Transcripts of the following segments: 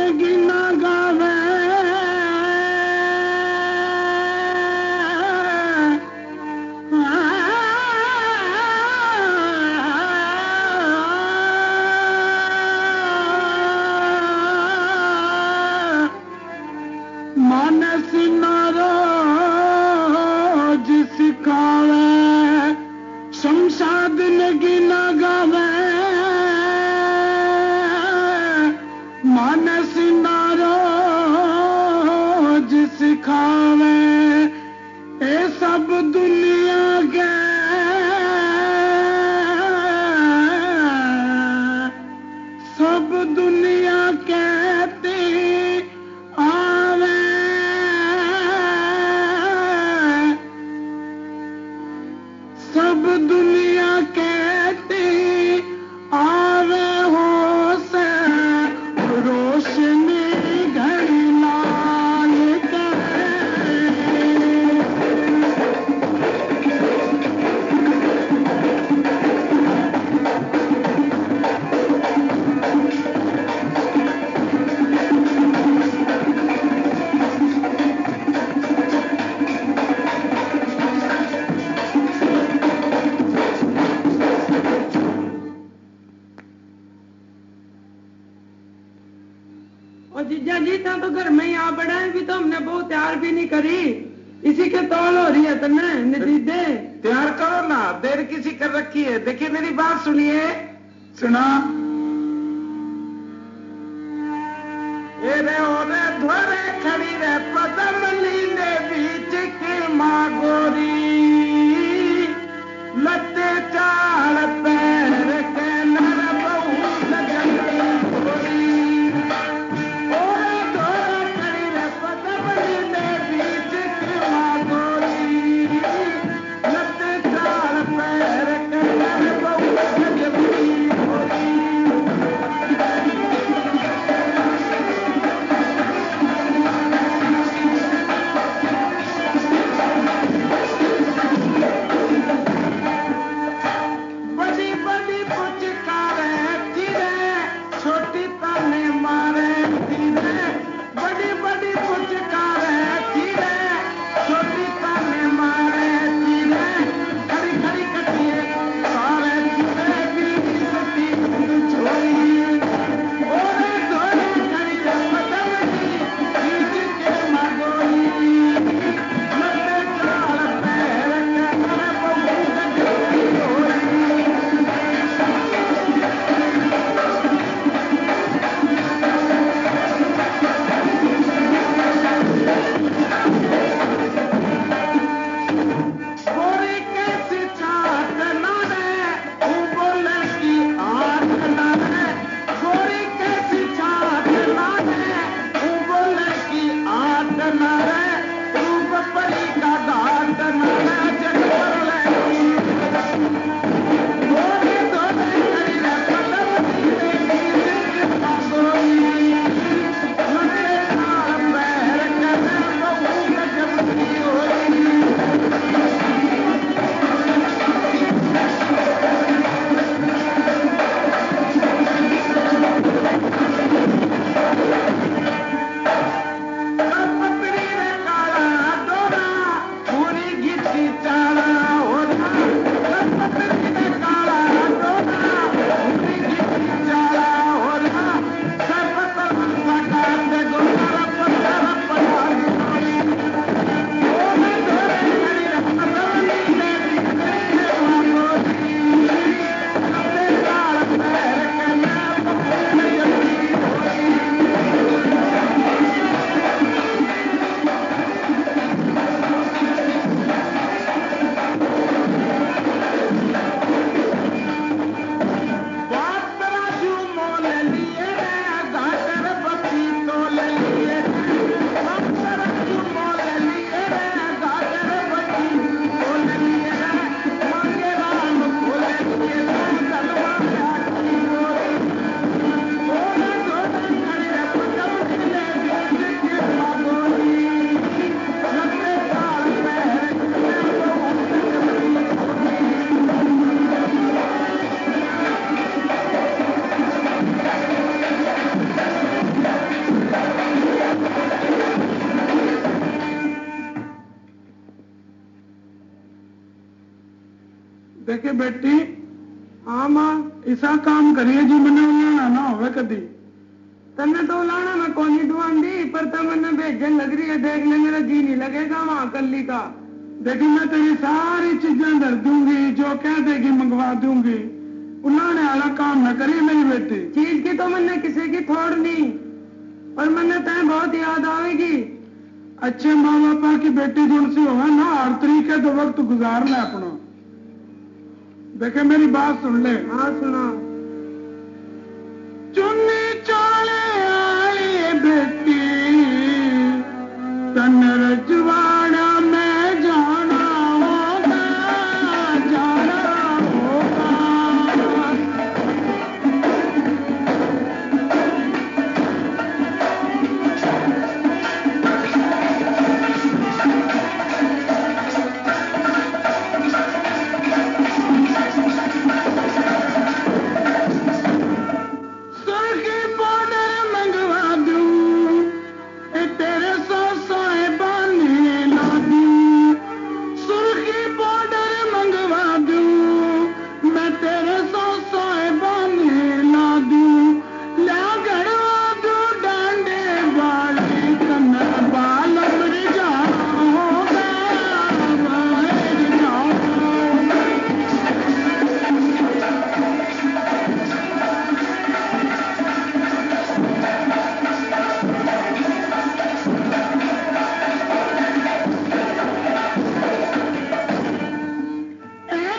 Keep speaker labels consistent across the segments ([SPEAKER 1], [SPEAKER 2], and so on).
[SPEAKER 1] नगीना गावे मानस नारो सिखावे शमशाद नगीना गावे मानस नारो सिखावे ए सब दुनिया के सब दुनिया कहती आवे सब दुनिया कहती आवे हो से रोशनी घड़ी लाल
[SPEAKER 2] जीजा जी था तो घर में ही आ पड़ा है, भी तो हमने बहुत तैयार भी नहीं करी, इसी के तौल हो रही है तने नतीजे
[SPEAKER 1] तैयार करो ना, देर किसी कर रखी है। देखिए मेरी बात सुनिए, सुना ये रे ओरे धोरे खड़ी रे पदमली ने बीच की माँ गोरी लत्ते चाल पैर के नर बहु लगन गोरी ओरे धोरे खड़ी रे पदमली ने बीच की माँ गोरी लत्ते चाल पैर के नर बहु लगन गोरी बेटी
[SPEAKER 2] हाँ माँ
[SPEAKER 1] ऐसा काम करिए जो मैंने उलाना ना होवे कदी।
[SPEAKER 2] तन्ने तो लाना मैं कोनी ढूंढी पर तमने भेजन लग रही है, देख ले मेरा जी नहीं लगेगा वहाँ कल्ली का।
[SPEAKER 1] देखी मैं तेरी सारी चीजें धर दूंगी, जो कह देगी मंगवा दूंगी। उलाने वाला काम न करिए मेरी बेटी।
[SPEAKER 2] चीज की तो मैंने किसी की छोड़नी और मैंने तय बहुत याद आवेगी।
[SPEAKER 1] अच्छे माँ बापा की बेटी जुड़ सी होगा ना, हर तरीके तो वक्त गुजार ले अपना। देखे मेरी बात सुन ले।
[SPEAKER 2] हाँ सुना।
[SPEAKER 1] चुन्नी चाले आली बेटी तन रजवाड़ा में जाना होगा, जाना होगा। सुर्खी पाउडर मंगवा दूं, तेरे सोए बांधने ला दूं। सुर्खी पाउडर मंगवा दूं, मैं तेरे सोए बांधने ला दूं। ला गड़वा दूं डांडे वाली कन्ना बाल मर जाओगा, मर जाओगा।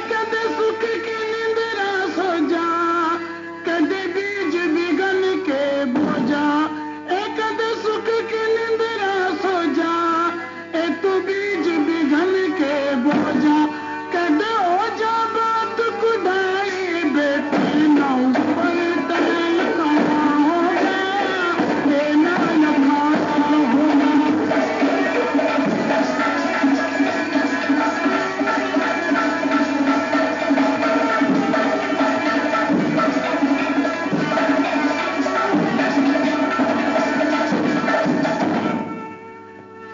[SPEAKER 1] कदे सुख की निंद्रा सो जा, कदे बीज बिगन के बोझा। कदे सुख की निंद्रा सो जा, तू बीज बिगन के बोझा। कदे हो जा बात कुदाई बेटी, ना उस पर तय लिखा होगा, ये ना लिखा होगा।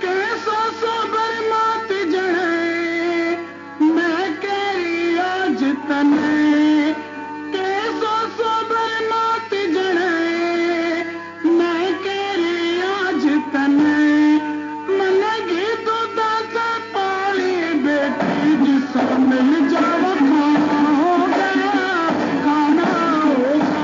[SPEAKER 1] कैसा सोबर मात जड़े, मैं कैरी आज तने। कैसा सोबर मात जड़े, मैं कैरी आज तने। मन गीत दास पाली बेटी, जिसो मिल जाओ खाना होगा, खाना होगा।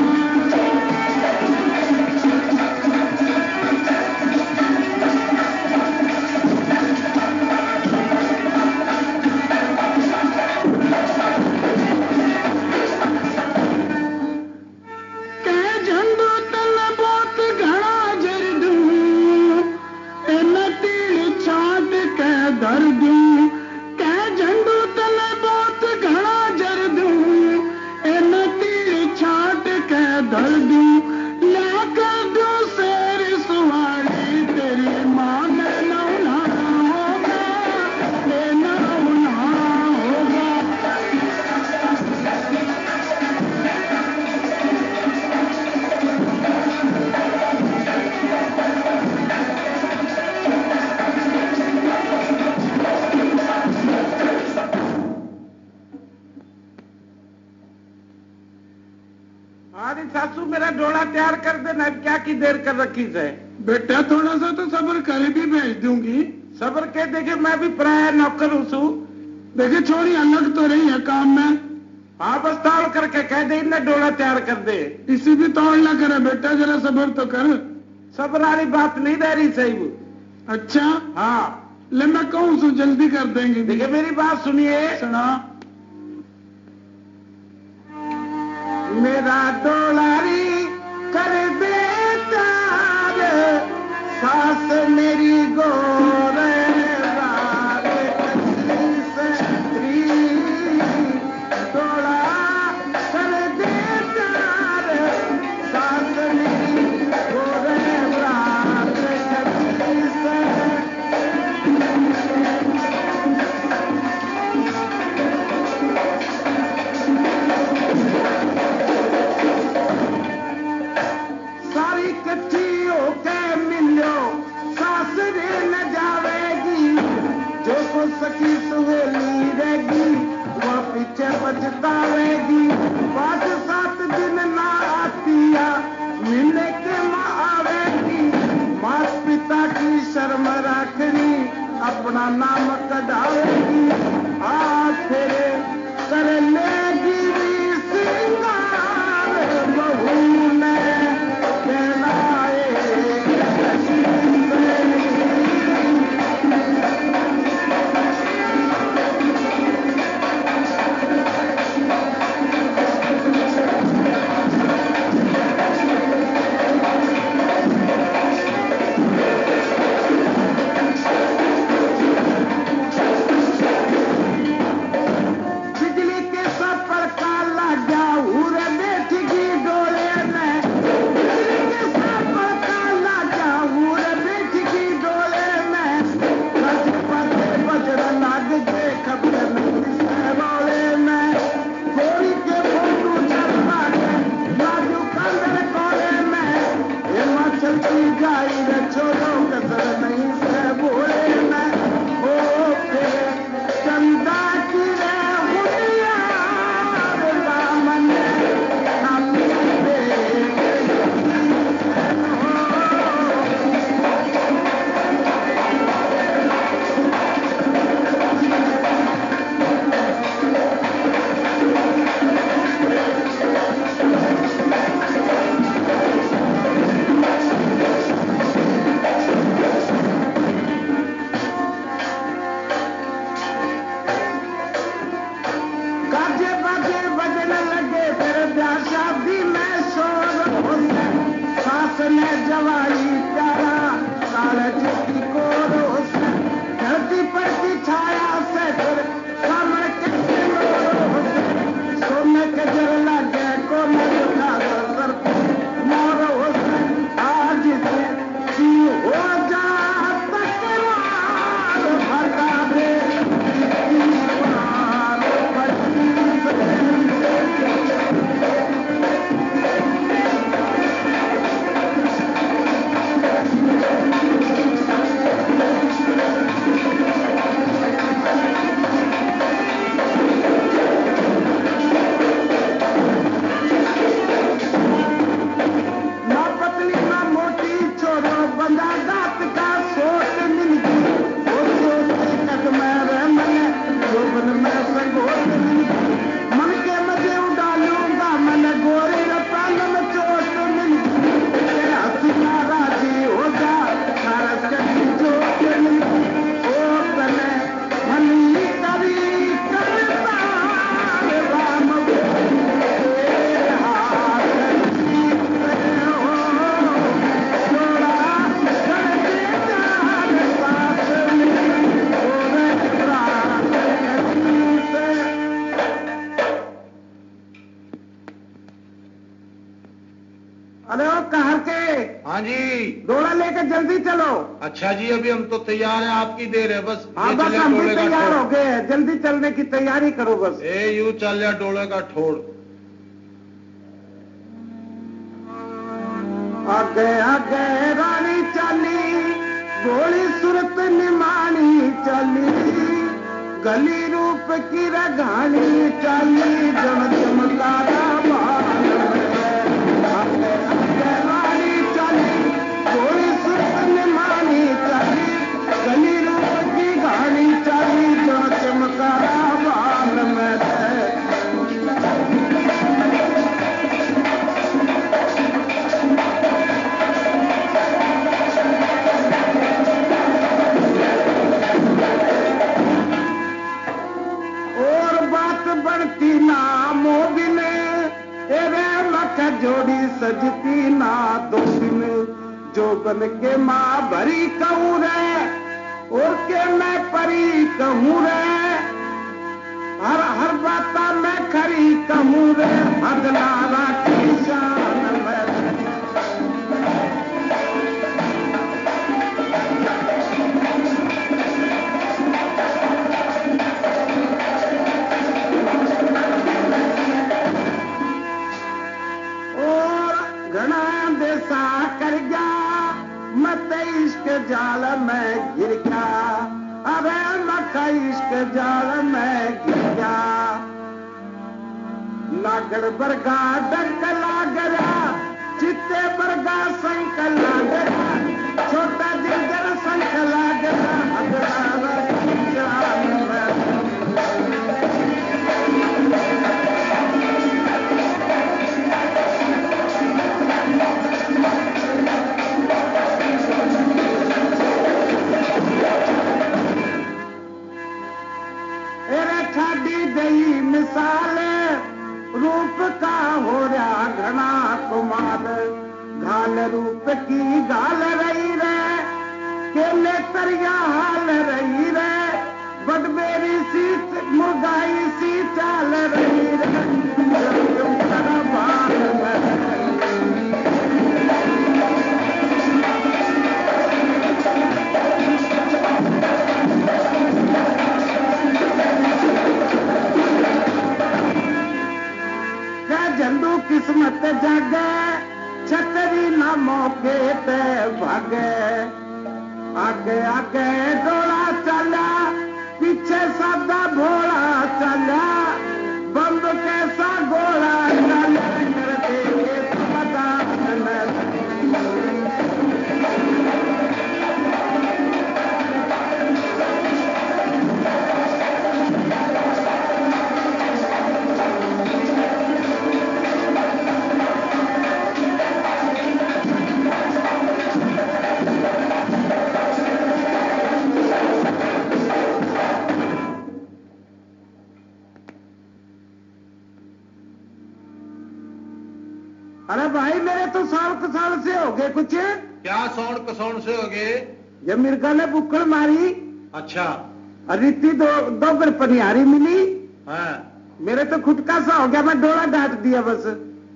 [SPEAKER 1] कह झंडू तन बहुत घना जर दूं, मैं तीर छाट के धर दूं। कह झंडू तन बहुत घना जर दूं, मैं तीर छाट के धर दूं। लाकर दूं शेर सवारी, तेरी माँ में नौना होगा, ये नौना होगा।
[SPEAKER 3] अरे सासू मेरा डोला तैयार कर देना, अब क्या की देर कर रखी से।
[SPEAKER 1] बेटा थोड़ा सा तो सब्र कर भी भेज दूंगी।
[SPEAKER 3] सबर के देखे मैं भी पराया नौकर हूँ।
[SPEAKER 1] देखिए छोड़ी अलग तो रही है काम में।
[SPEAKER 3] हाँ बस ताल करके कह दे इन्हें डोला तैयार कर दे।
[SPEAKER 1] इसी भी तौड़ ना करे बेटा, जरा सब्र तो कर।
[SPEAKER 3] सबर वाली बात नहीं रह रही सही वो।
[SPEAKER 1] अच्छा
[SPEAKER 3] हाँ
[SPEAKER 1] ले मैं कहूँ सो जल्दी कर देंगे।
[SPEAKER 3] देखिए मेरी बात सुनिए।
[SPEAKER 1] सुना।
[SPEAKER 3] मेरा डोलारी कर दे तार, सास मेरी गोरे रात से डोला कर दे तार, सास मेरी गोरे रात से। अरे वो कहाँ के?
[SPEAKER 4] हाँ जी।
[SPEAKER 3] डोला लेकर जल्दी चलो।
[SPEAKER 4] अच्छा जी, अभी हम तो तैयार हैं, आपकी देर है बस।
[SPEAKER 3] हाँ
[SPEAKER 4] ये
[SPEAKER 3] बस
[SPEAKER 4] चले
[SPEAKER 3] हम भी
[SPEAKER 4] डोले का
[SPEAKER 3] तैयार
[SPEAKER 4] ठोड़।
[SPEAKER 3] हो गए हैं, जल्दी चलने की तैयारी करो बस।
[SPEAKER 4] यूं चल जा डोले का ठोड़।
[SPEAKER 3] आगे आगे रानी चाली, गोली सूरत निमानी चाली, गली रूप की रघानी चाली, जम चमकारा बाल में। आगे आगे रानी चाली, गोली सूरत निमानी चाली, गली रूप की घानी चाली, जम चमकारा बाल में। बढ़ती ना मोबिन, एरे मख जोड़ी सजती ना दो दिन, जो बन के माँ भरी कहूँ रे, और के मैं परी कहूँ रे, हर हर बाता मैं खरी कहूँ रे, अगला की शान में। घना देसा कर गया, मत इश्क जाल में गिर गया, अरे मत इश्क जाल में गिर गया, लागड़ बरगा डंक लाग गया, चित्ते बरगा संक लाग गया, छोटा जिंदर संक लाग गया, अगला की जान में। गई मिसाल, रूप का हो रहा घना कुमार, घाल रूप की गाल रही रे, केले तरिया हाल रही रे, बडबेरी सी मुर्गाई सी चाल रही रे, बाल में। झंडू किस्मत जागे, छतरी ना मौके ते भागे, आगे आगे डोला चला, पीछे सादा भोला चला, बंद कैसा गोला चला, करते समाधान में। अरे भाई मेरे तो साल से हो गए कुछ।
[SPEAKER 4] क्या सौण कसौण से हो गए?
[SPEAKER 3] ये मिर्गा ने बुक्कड़ मारी।
[SPEAKER 4] अच्छा।
[SPEAKER 3] रीति दो पनिहारी मिली।
[SPEAKER 4] हाँ।
[SPEAKER 3] मेरे तो खुटका सा हो गया, मैं डोला डांट दिया बस।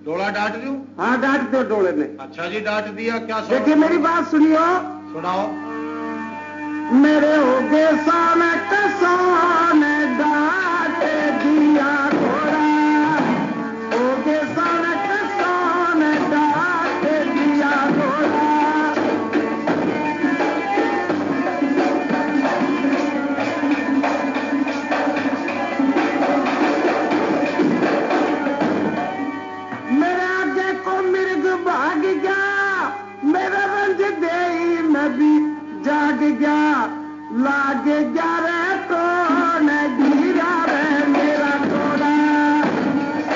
[SPEAKER 4] डोला डांट दूं?
[SPEAKER 3] हाँ डांट दो डोले ने।
[SPEAKER 4] अच्छा जी, डांट दिया। क्या
[SPEAKER 3] देखिए मेरी बात सुनियो।
[SPEAKER 4] सुनाओ।
[SPEAKER 3] मेरे हो गए सान कसान डांट दिया घोड़ा, हो गए सान कसान डांट दिया घोड़ा। मेरे आगे को मिर्ग भाग गया, मेरा रंज दे मैं भी जाग गया, लाग गया रे तो न गिरा रे मेरा घोड़ा,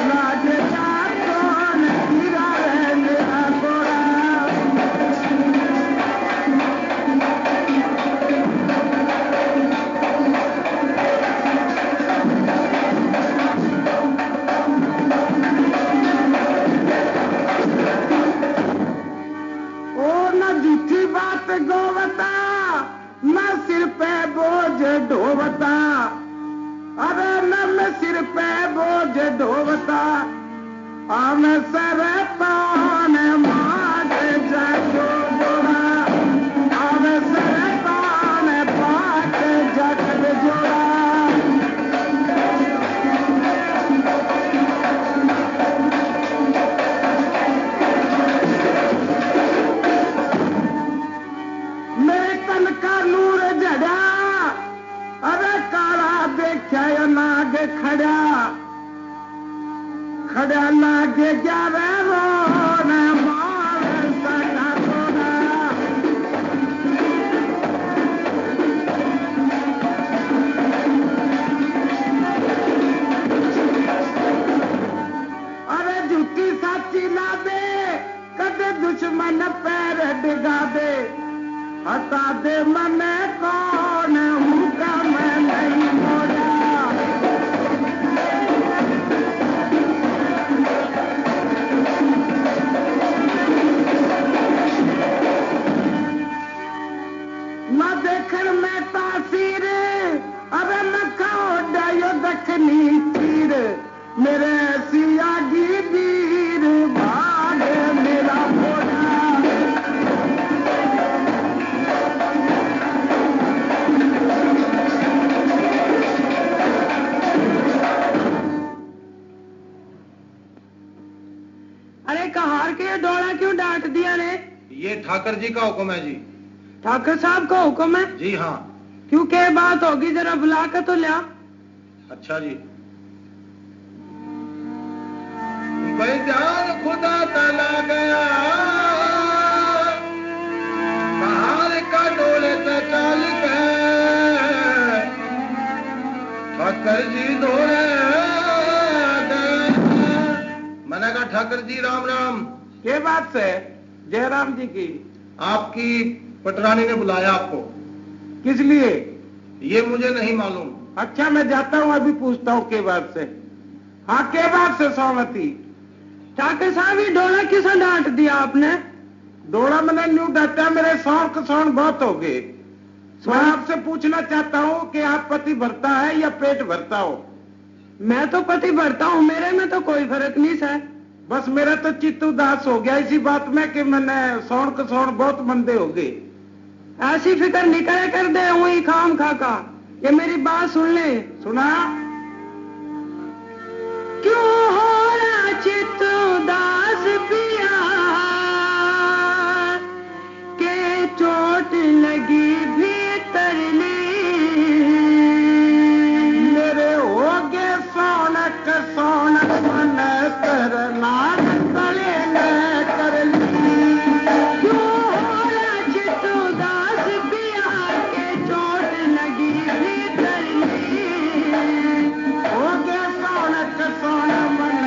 [SPEAKER 3] लाग गया तो न गिरा रे मेरा घोड़ा। ओ न झूठी बात गोवता, न सिर पे बोझ ढोवता, अरे न मैं सिर पे बोझ ढोवता, आम सर पान मां खड़ा लागे जावे रोन मार सका तोड़ा अरे झूठी साची ला दे कदे दुश्मन पैर डिगा दे हटा दे मने कौन हुक्का मैं नहीं मोड़ा न देखर में तासीर अबे न खाओ डायो दखनी चीर मेरे सियागी वीर भाग मेरा घोड़ा
[SPEAKER 2] अरे कहार के डोला क्यों डांट दिया रे?
[SPEAKER 4] ये ठाकर जी का हुक्म है जी।
[SPEAKER 2] ठाकर साहब का हुक्म है?
[SPEAKER 4] जी हाँ।
[SPEAKER 2] क्यों क्या बात होगी, जरा बुला कर तो लिया।
[SPEAKER 4] अच्छा जी। भाई ध्यान खुदा तला गया कहार का डोले से चाल गए ठाकर जी दौड़े गए। मैंने कहा ठाकर जी राम राम।
[SPEAKER 3] के बात से? जयराम जी की।
[SPEAKER 4] आपकी पटरानी ने बुलाया आपको।
[SPEAKER 3] किस लिए?
[SPEAKER 4] ये मुझे नहीं मालूम।
[SPEAKER 3] अच्छा मैं जाता हूँ, अभी पूछता हूँ के बात से। हाँ के बात से सोमती?
[SPEAKER 2] ठाकर साहब ये डोला किसा डांट दिया आपने?
[SPEAKER 3] डोला मैंने न्यू डांटा, मेरे शौक बहुत हो गए। मैं आपसे पूछना चाहता हूँ कि आप पति भरता है या पेट भरता हो?
[SPEAKER 2] मैं तो पति भरता हूँ, मेरे में तो कोई फर्क नहीं है।
[SPEAKER 3] बस मेरा तो चित्त उदास हो गया इसी बात में कि मैंने शौक बहुत मंदे हो गए।
[SPEAKER 2] ऐसी फिक्र नहीं करे कर दे वही खाम खाका। ये मेरी बात सुन ले।
[SPEAKER 3] सुना?
[SPEAKER 2] क्यों हो रहा चित्त उदास पिया के चोट लगी भीतर ली
[SPEAKER 3] मेरे हो गए सोनक मन करना तले न कर ली।
[SPEAKER 2] क्यों हो रहा चित्त उदास पिया के चोट लगी भीतर ली
[SPEAKER 3] हो गया सोनक मन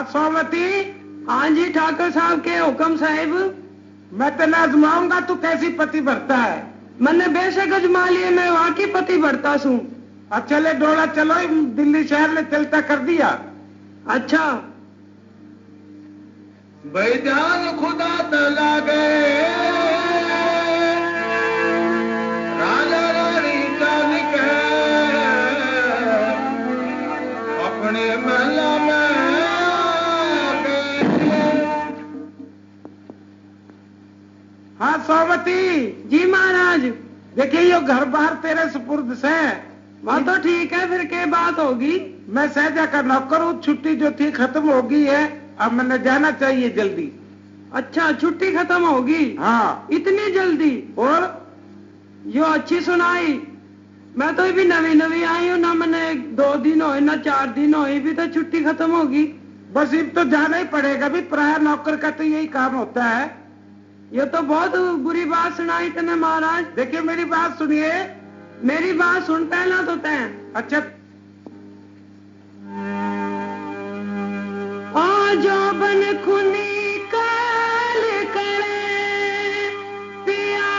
[SPEAKER 3] सोमती।
[SPEAKER 2] हाँ जी ठाकुर साहब के हुक्म साहिब।
[SPEAKER 3] मैं तेने आजमाऊंगा तू कैसी पति भरता है।
[SPEAKER 2] मैंने बेशक अजमा लिए, मैं वहां की पति भरता सू।
[SPEAKER 3] अब चले डोला चलो, दिल्ली शहर ने चलता कर दिया।
[SPEAKER 2] अच्छा
[SPEAKER 4] बैजान खुदा तला गए राजा रानी चाल के अपने महला में गए।
[SPEAKER 3] हाँ सोमती
[SPEAKER 2] जी महाराज।
[SPEAKER 3] देखिए ये घर बाहर तेरे सुपुर्द से।
[SPEAKER 2] वहाँ तो ठीक है, फिर क्या बात होगी।
[SPEAKER 3] मैं सहजा का नौकर हूँ, छुट्टी जो थी खत्म हो गई है, अब मैंने जाना चाहिए जल्दी।
[SPEAKER 2] अच्छा छुट्टी खत्म होगी?
[SPEAKER 3] हाँ।
[SPEAKER 2] इतनी जल्दी?
[SPEAKER 3] और
[SPEAKER 2] यो अच्छी सुनाई। मैं तो अभी नवी नवी आई हूँ ना, मैंने 2 दिन हो ना 4 दिन हो, भी तो छुट्टी खत्म होगी।
[SPEAKER 3] बस अब तो जाना ही पड़ेगा भी, प्राय नौकर का तो यही काम होता है।
[SPEAKER 2] ये तो बहुत बुरी बात सुनाई तने महाराज।
[SPEAKER 3] देखिए मेरी बात सुनिए।
[SPEAKER 2] मेरी बात सुन पहला तो तैं।
[SPEAKER 3] अच्छा
[SPEAKER 2] जो बन खुनी काल करे पिया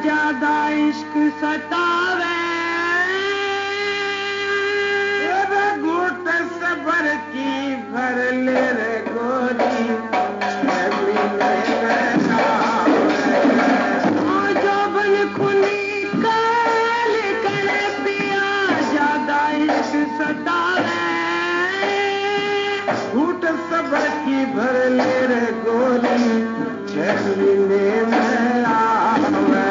[SPEAKER 2] ज्यादा इश्क सतावे
[SPEAKER 3] घूट सबर की भर ले रे गोरी
[SPEAKER 2] जो बन खुनी काल करे पिया ज्यादा इश्क सतावे
[SPEAKER 3] घूट सबर की भर ले रे गोरी छलने में आवे।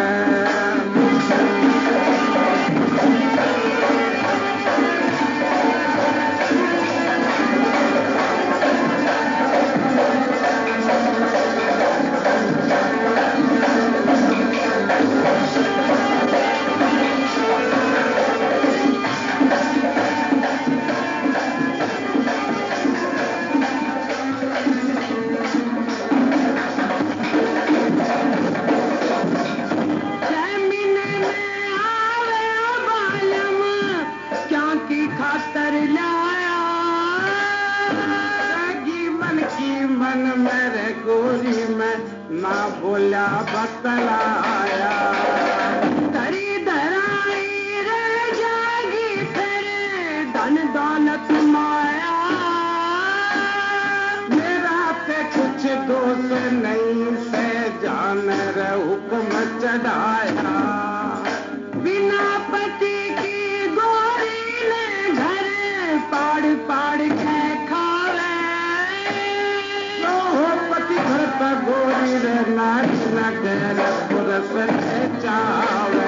[SPEAKER 3] ना बोला बतलाया
[SPEAKER 2] तरी धराई रह जागी फिर धन दौलत माया
[SPEAKER 3] मेरा पे कुछ दोष नहीं से जान रे हुक्म चढ़ाया
[SPEAKER 2] बिना पति की गोरी ने घर पाड़ पाड़ के खावे
[SPEAKER 3] हो पति भरता गोरी रे नाच न गैर पुरस चावे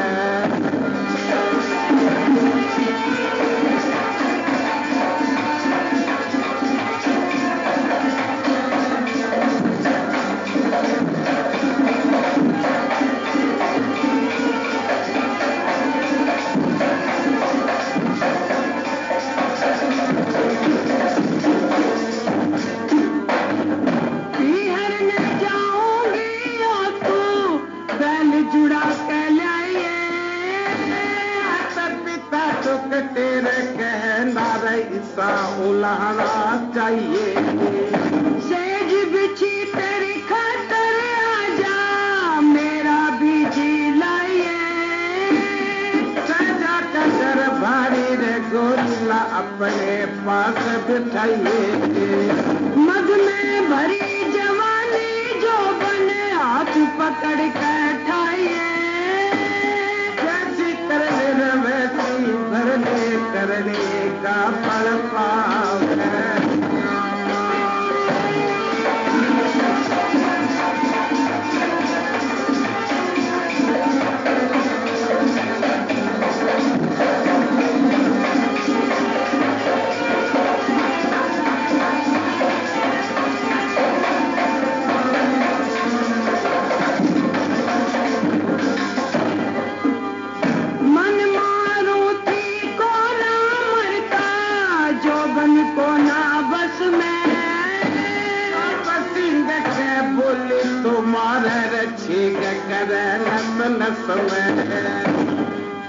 [SPEAKER 3] उलाना चाहिए
[SPEAKER 2] सेज बिछी तेरी खातर आजा मेरा भी जी लाइए
[SPEAKER 3] सजा का घर भारी रे गोरिल्ला अपने पास बिठाइए
[SPEAKER 2] मध में भरी जवानी जो बने हाथ पकड़ के ठाइए
[SPEAKER 3] जैसी करने वैसी भरने करने का फल पावे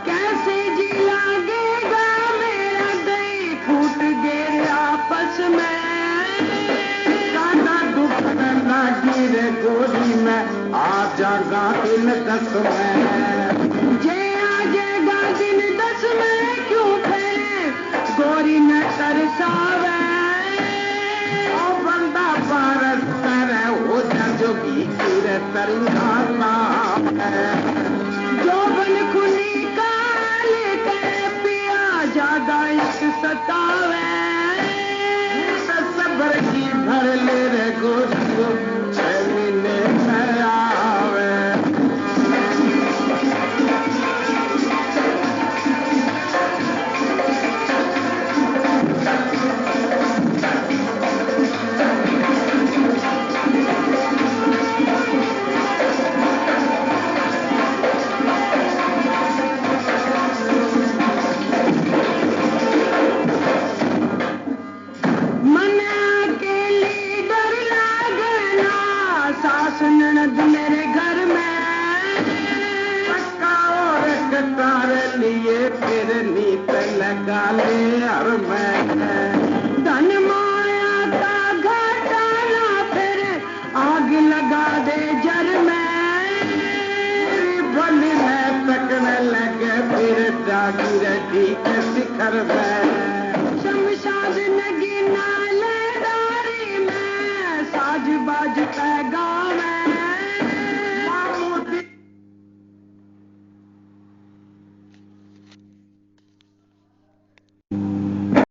[SPEAKER 2] कैसे जी लागेगा मेरा दही फूट गए आपस में
[SPEAKER 3] ली रे गोरी में आ जागा दिन 10 में
[SPEAKER 2] जे आ जाएगा दिन 10 में क्यों फिर गोरी न तरसावे
[SPEAKER 3] ओ बंदा पारस कर हो जा जोगी तेरे तरंगा
[SPEAKER 2] जो बन खुली काल के पिया ज्यादा इश्क सतावे
[SPEAKER 3] सबर की भर ले रे गोरी को 6 महीने में आवे
[SPEAKER 2] मन अकेली डर लागना सास ननद मेरे घर में
[SPEAKER 3] पक्का और कटार लिए फिर नीत लगा ले हर में